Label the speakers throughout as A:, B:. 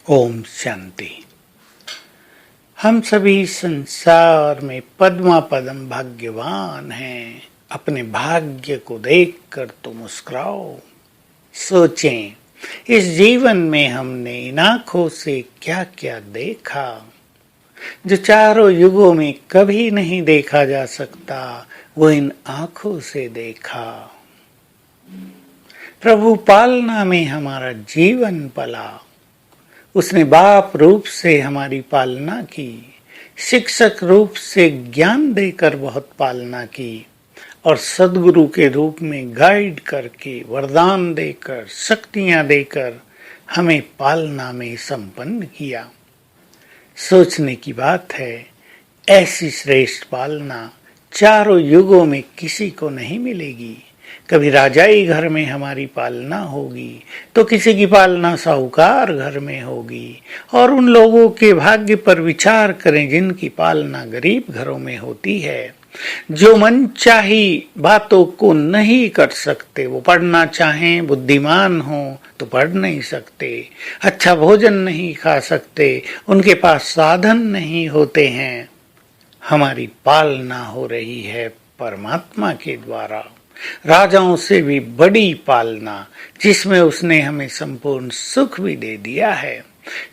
A: ओम शांति। हम सभी संसार में पद्मा पदम भाग्यवान हैं। अपने भाग्य को देखकर तो मुस्कुराओ। सोचें, इस जीवन में हमने इन आंखों से क्या क्या देखा जो चारों युगों में कभी नहीं देखा जा सकता, वो इन आंखों से देखा। प्रभु पालना में हमारा जीवन पला। उसने बाप रूप से हमारी पालना की, शिक्षक रूप से ज्ञान देकर बहुत पालना की, और सद्गुरु के रूप में गाइड करके वरदान देकर शक्तियां देकर हमें पालना में संपन्न किया। सोचने की बात है, ऐसी श्रेष्ठ पालना चारों युगों में किसी को नहीं मिलेगी। कभी राजाई घर में हमारी पालना होगी तो किसी की पालना साहूकार घर में होगी। और उन लोगों के भाग्य पर विचार करें जिनकी पालना गरीब घरों में होती है, जो मनचाही बातों को नहीं कर सकते। वो पढ़ना चाहें, बुद्धिमान हो तो पढ़ नहीं सकते, अच्छा भोजन नहीं खा सकते, उनके पास साधन नहीं होते हैं। हमारी पालना हो रही है परमात्मा के द्वारा, राजाओं से भी बड़ी पालना, जिसमें उसने हमें संपूर्ण सुख भी दे दिया है,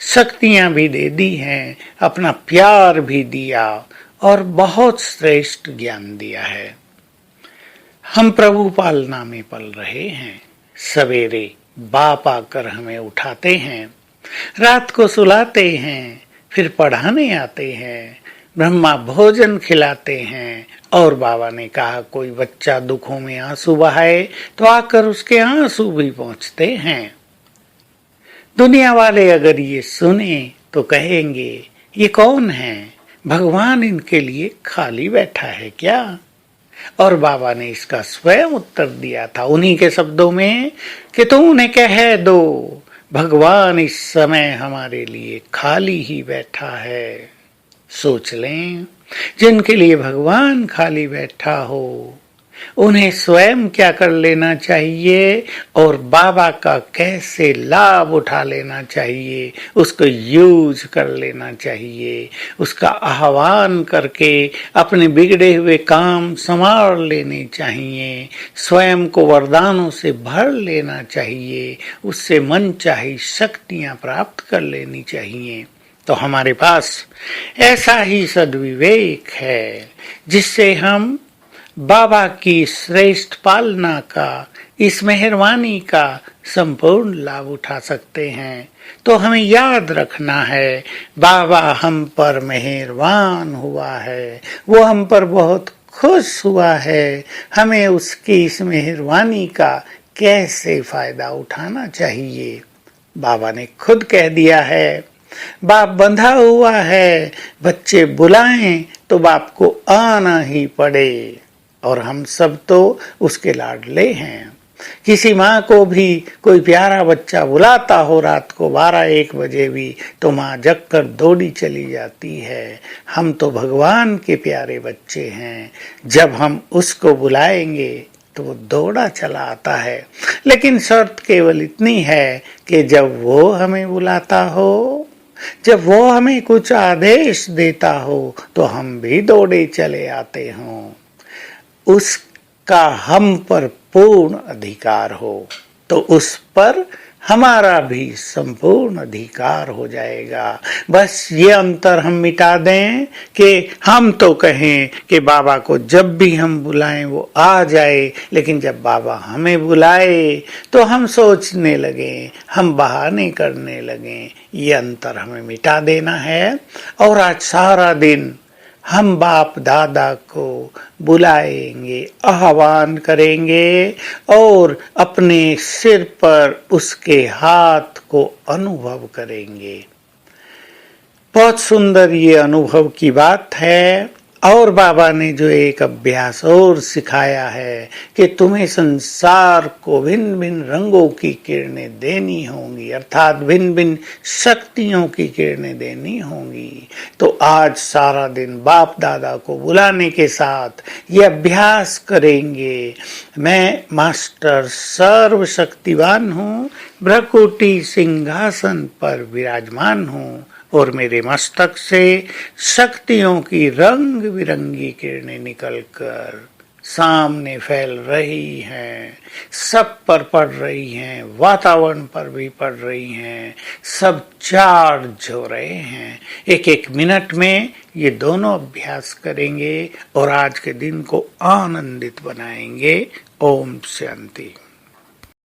A: शक्तियां भी दे दी हैं, अपना प्यार भी दिया और बहुत श्रेष्ठ ज्ञान दिया है। हम प्रभु पालना में पल रहे हैं। सवेरे बाप आकर हमें उठाते हैं, रात को सुलाते हैं, फिर पढ़ाने आते हैं, ब्रह्मा भोजन खिलाते हैं। और बाबा ने कहा, कोई बच्चा दुखों में आंसू बहाए तो आकर उसके आंसू भी पहुंचते हैं। दुनिया वाले अगर ये सुने तो कहेंगे, ये कौन है? भगवान इनके लिए खाली बैठा है क्या? और बाबा ने इसका स्वयं उत्तर दिया था उन्हीं के शब्दों में कि तुम उन्हें कह दो, भगवान इस समय हमारे लिए खाली ही बैठा है। सोच लें, जिनके लिए भगवान खाली बैठा हो उन्हें स्वयं क्या कर लेना चाहिए और बाबा का कैसे लाभ उठा लेना चाहिए, उसको यूज कर लेना चाहिए, उसका आह्वान करके अपने बिगड़े हुए काम संभाल लेने चाहिए, स्वयं को वरदानों से भर लेना चाहिए, उससे मन चाही शक्तियां प्राप्त कर लेनी चाहिए। तो हमारे पास ऐसा ही सद्विवेक है जिससे हम बाबा की श्रेष्ठ पालना का, इस मेहरबानी का संपूर्ण लाभ उठा सकते हैं। तो हमें याद रखना है, बाबा हम पर मेहरबान हुआ है, वो हम पर बहुत खुश हुआ है। हमें उसकी इस मेहरबानी का कैसे फायदा उठाना चाहिए। बाबा ने खुद कह दिया है, बाप बंधा हुआ है, बच्चे बुलाएं तो बाप को आना ही पड़े। और हम सब तो उसके लाडले हैं। किसी माँ को भी कोई प्यारा बच्चा बुलाता हो रात को 12-1 बजे भी, तो माँ जगकर दौड़ी चली जाती है। हम तो भगवान के प्यारे बच्चे हैं, जब हम उसको बुलाएंगे तो वो दौड़ा चला आता है। लेकिन शर्त केवल इतनी है कि जब वो हमें बुलाता हो, जब वो हमें कुछ आदेश देता हो, तो हम भी दौड़े चले आते हों। उसका हम पर पूर्ण अधिकार हो तो उस पर हमारा भी संपूर्ण अधिकार हो जाएगा। बस ये अंतर हम मिटा दें कि हम तो कहें कि बाबा को जब भी हम बुलाएं वो आ जाए, लेकिन जब बाबा हमें बुलाए तो हम सोचने लगें, हम बहाने करने लगें। ये अंतर हमें मिटा देना है। और आज सारा दिन हम बाप दादा को बुलाएंगे, आह्वान करेंगे और अपने सिर पर उसके हाथ को अनुभव करेंगे। बहुत सुंदर ये अनुभव की बात है। और बाबा ने जो एक अभ्यास और सिखाया है कि तुम्हें संसार को भिन्न भिन्न रंगों की किरणें देनी होंगी, अर्थात भिन्न भिन्न शक्तियों की किरणें देनी होंगी। तो आज सारा दिन बाप दादा को बुलाने के साथ ये अभ्यास करेंगे। मैं मास्टर सर्वशक्तिवान हूँ, भ्रकुटी सिंहासन पर विराजमान हूँ और मेरे मस्तक से शक्तियों की रंग बिरंगी किरणें निकलकर सामने फैल रही हैं, सब पर पड़ रही हैं, वातावरण पर भी पड़ रही हैं, सब चार्ज हो रहे हैं। एक एक मिनट में ये दोनों अभ्यास करेंगे और आज के दिन को आनंदित बनाएंगे। ओम शांति।